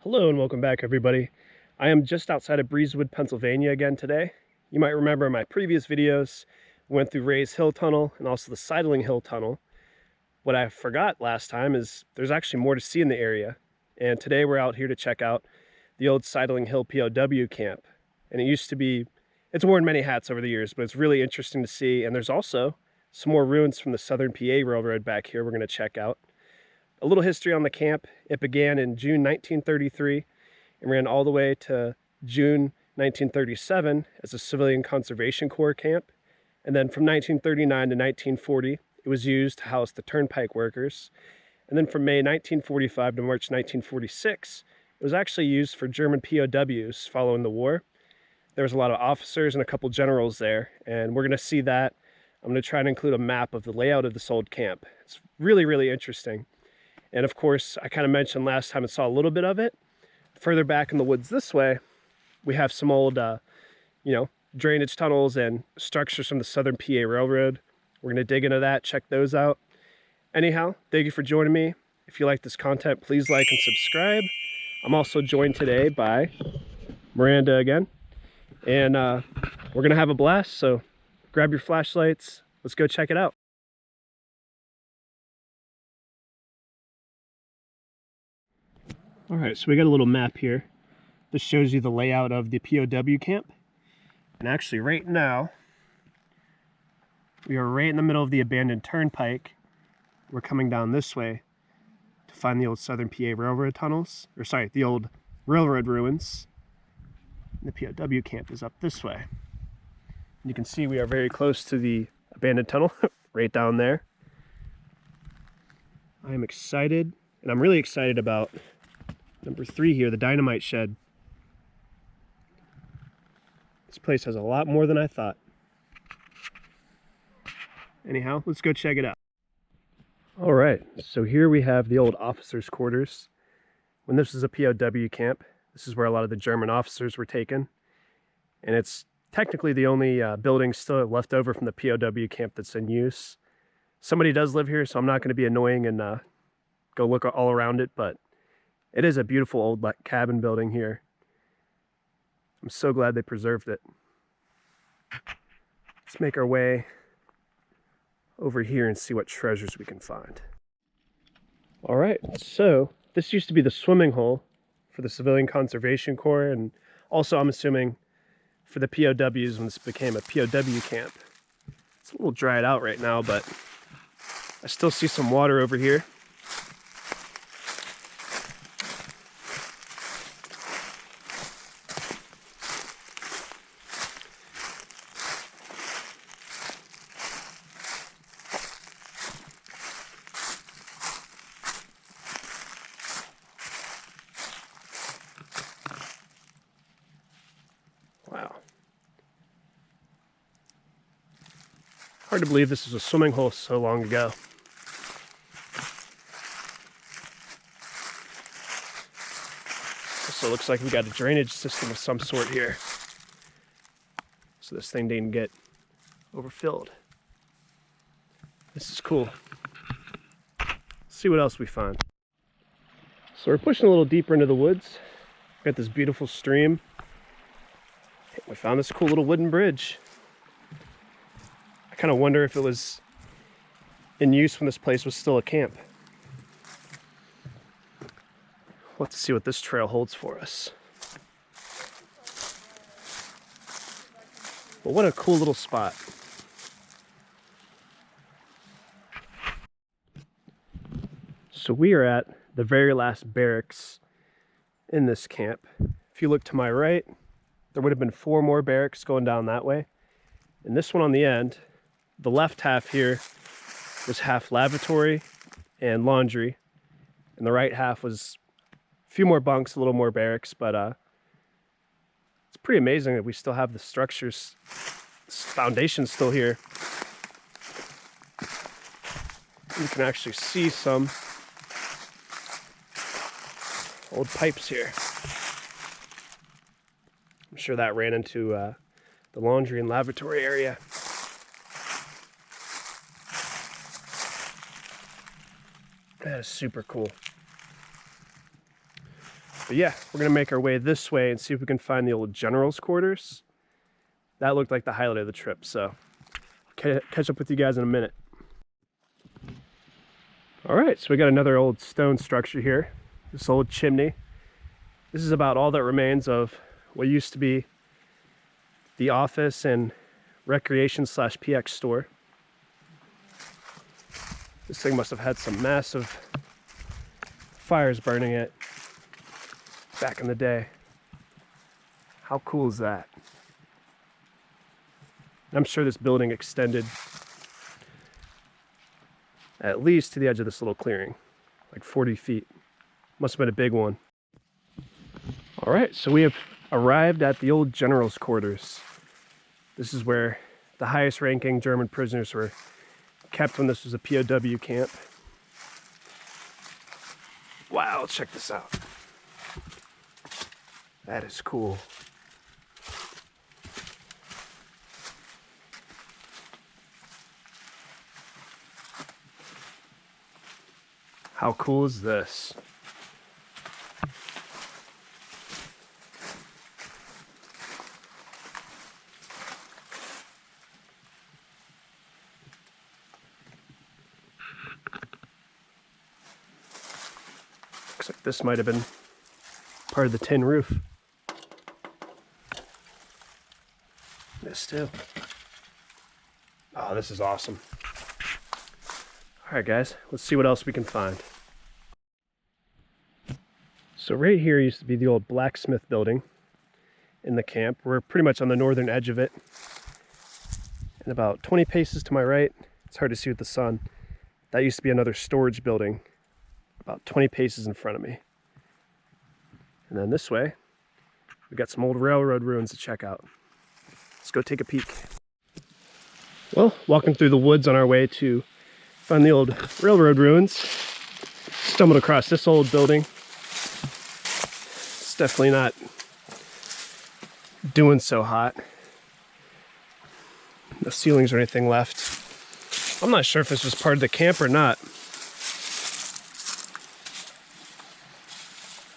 Hello and welcome back, everybody. I am just outside of Breezewood, Pennsylvania again today. You might remember in my previous videos, we went through Ray's Hill Tunnel and also the Sideling Hill Tunnel. What I forgot last time is there's actually more to see in the area. And today we're out here to check out the old Sideling Hill POW camp. And it used to be, it's worn many hats over the years, but it's really interesting to see. And there's also some more ruins from the Southern PA Railroad back here we're going to check out. A little history on the camp. It began in June 1933 and ran all the way to June 1937 as a Civilian Conservation Corps camp. And then from 1939 to 1940, it was used to house the turnpike workers. And then from May 1945 to March 1946, it was actually used for German POWs following the war. There was a lot of officers and a couple generals there, and we're going to see that. I'm going to try and include a map of the layout of this old camp. It's really, really interesting. And of course, I kind of mentioned last time I saw a little bit of it. Further back in the woods this way, we have some old, drainage tunnels and structures from the Southern PA Railroad. We're going to dig into that, check those out. Anyhow, thank you for joining me. If you like this content, please like and subscribe. I'm also joined today by Miranda again. And we're going to have a blast, so grab your flashlights. Let's go check it out. All right, so we got a little map here. This shows you the layout of the POW camp. And actually right now, we are right in the middle of the abandoned turnpike. We're coming down this way to find the old Southern PA Railroad tunnels, or sorry, the old railroad ruins. And the POW camp is up this way. And you can see we are very close to the abandoned tunnel, right down there. I am excited, and I'm really excited about number 3 here, the dynamite shed. This place has a lot more than I thought. Anyhow, let's go check it out. All right, so here we have the old officers' quarters. When this was a POW camp, this is where a lot of the German officers were taken. And it's technically the only building still left over from the POW camp that's in use. Somebody does live here, so I'm not going to be annoying and go look all around it, but it is a beautiful old cabin building here. I'm so glad they preserved it. Let's make our way over here and see what treasures we can find. All right, so this used to be the swimming hole for the Civilian Conservation Corps, and also I'm assuming for the POWs when this became a POW camp. It's a little dried out right now, but I still see some water over here. Wow. Hard to believe this was a swimming hole so long ago. Also looks like we got a drainage system of some sort here, so this thing didn't get overfilled. This is cool. Let's see what else we find. So we're pushing a little deeper into the woods. We got this beautiful stream. We found this cool little wooden bridge. I kind of wonder if it was in use when this place was still a camp. We'll have to see what this trail holds for us. Well, what a cool little spot. So we are at the very last barracks in this camp. If you look to my right, there would have been 4 more barracks going down that way. And this one on the end, the left half here was half lavatory and laundry. And the right half was a few more bunks, a little more barracks, but it's pretty amazing that we still have the structures, foundations still here. You can actually see some old pipes here. I'm sure that ran into the laundry and lavatory area. That is super cool. But yeah, we're gonna make our way this way and see if we can find the old general's quarters. That looked like the highlight of the trip, so I'll catch up with you guys in a minute. All right, so we got another old stone structure here, this old chimney. This is about all that remains of what used to be the office and recreation / PX store. This thing must have had some massive fires burning it back in the day. How cool is that? I'm sure this building extended at least to the edge of this little clearing, like 40 feet. Must have been a big one. All right, so we have arrived at the old general's quarters. This is where the highest ranking German prisoners were kept when this was a POW camp. Wow, check this out. That is cool. How cool is this? Looks like this might have been part of the tin roof. This too. Oh, this is awesome. All right, guys, let's see what else we can find. So right here used to be the old blacksmith building in the camp. We're pretty much on the northern edge of it. And about 20 paces to my right, it's hard to see with the sun, that used to be another storage building about 20 paces in front of me. And then this way, we got some old railroad ruins to check out. Let's go take a peek. Well, walking through the woods on our way to find the old railroad ruins, stumbled across this old building. It's definitely not doing so hot. No ceilings or anything left. I'm not sure if this was part of the camp or not.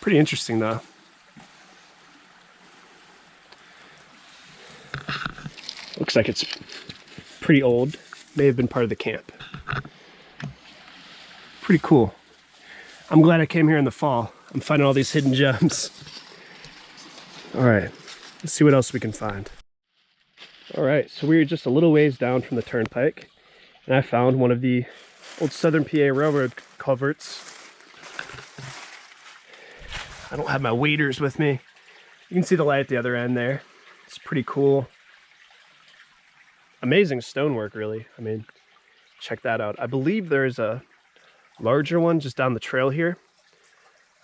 Pretty interesting though. Looks like it's pretty old. May have been part of the camp. Pretty cool. I'm glad I came here in the fall. I'm finding all these hidden gems. All right, let's see what else we can find. All right, so we were just a little ways down from the turnpike, and I found one of the old Southern PA Railroad culverts. I don't have my waders with me. You can see the light at the other end there. It's pretty cool. Amazing stonework, really. I mean, check that out. I believe there's a larger one just down the trail here.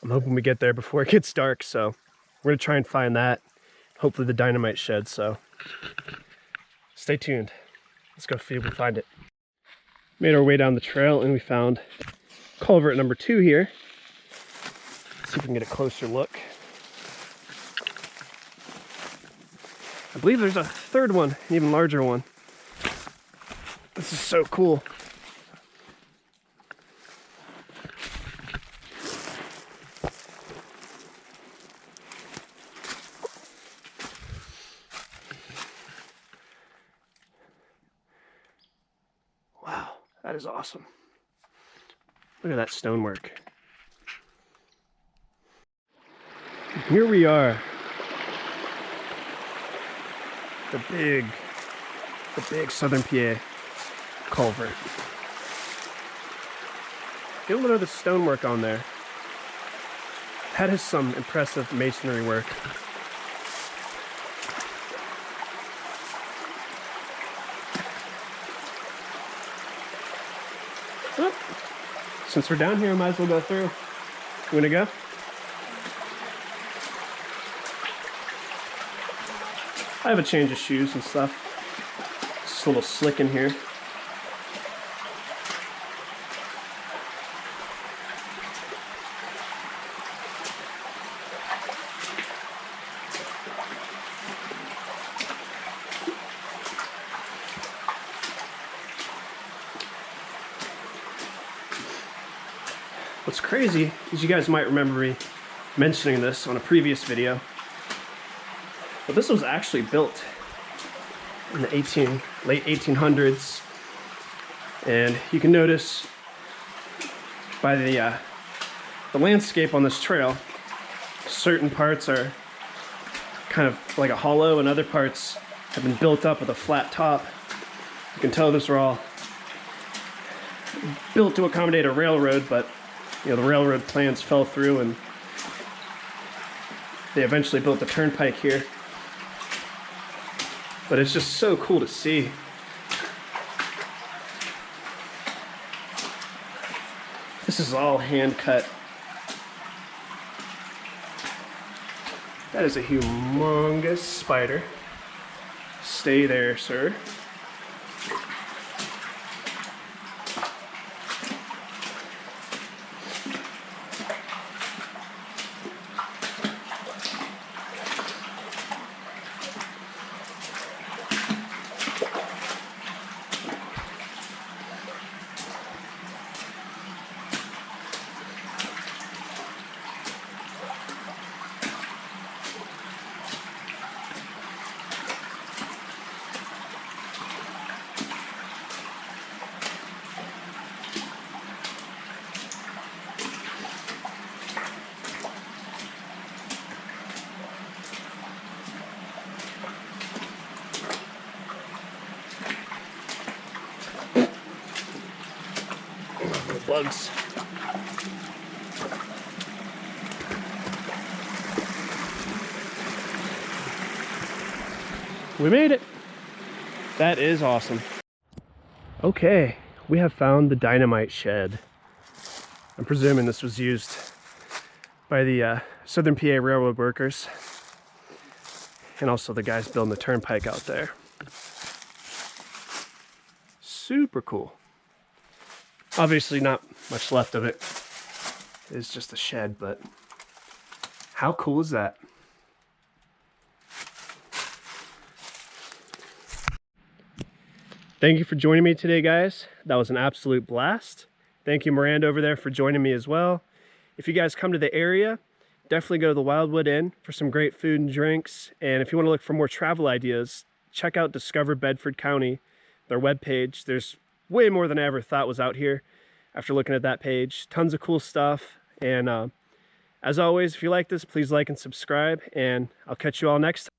I'm hoping we get there before it gets dark, so we're gonna try and find that. Hopefully the dynamite shed, so stay tuned. Let's go see if we find it. Made our way down the trail and we found culvert number 2 here. Let's see if we can get a closer look. I believe there's a third one, an even larger one. This is so cool. Wow, that is awesome. Look at that stonework. Here we are. The big Southern PA culvert. Get a look at the stonework on there. That is some impressive masonry work. Well, since we're down here, I might as well go through. You wanna go? I have a change of shoes and stuff. It's a little slick in here. What's crazy is you guys might remember me mentioning this on a previous video, but this was actually built in the late 1800s, and you can notice by the landscape on this trail, certain parts are kind of like a hollow and other parts have been built up with a flat top. You can tell those were all built to accommodate a railroad, but you know, the railroad plans fell through and they eventually built the turnpike here. But it's just so cool to see. This is all hand cut. That is a humongous spider. Stay there, sir. Bugs. We made it. That is awesome. Okay, we have found the dynamite shed. I'm presuming this was used by the Southern PA Railroad workers and also the guys building the turnpike out there. Super cool. Obviously not much left of it. It's just a shed, but how cool is that? Thank you for joining me today, guys. That was an absolute blast. Thank you, Miranda, over there, for joining me as well. If you guys come to the area, definitely go to the Wildwood Inn for some great food and drinks. And if you want to look for more travel ideas, check out Discover Bedford County, their webpage. There's way more than I ever thought was out here after looking at that page. Tons of cool stuff. And as always, if you like this, please like and subscribe, and I'll catch you all next time.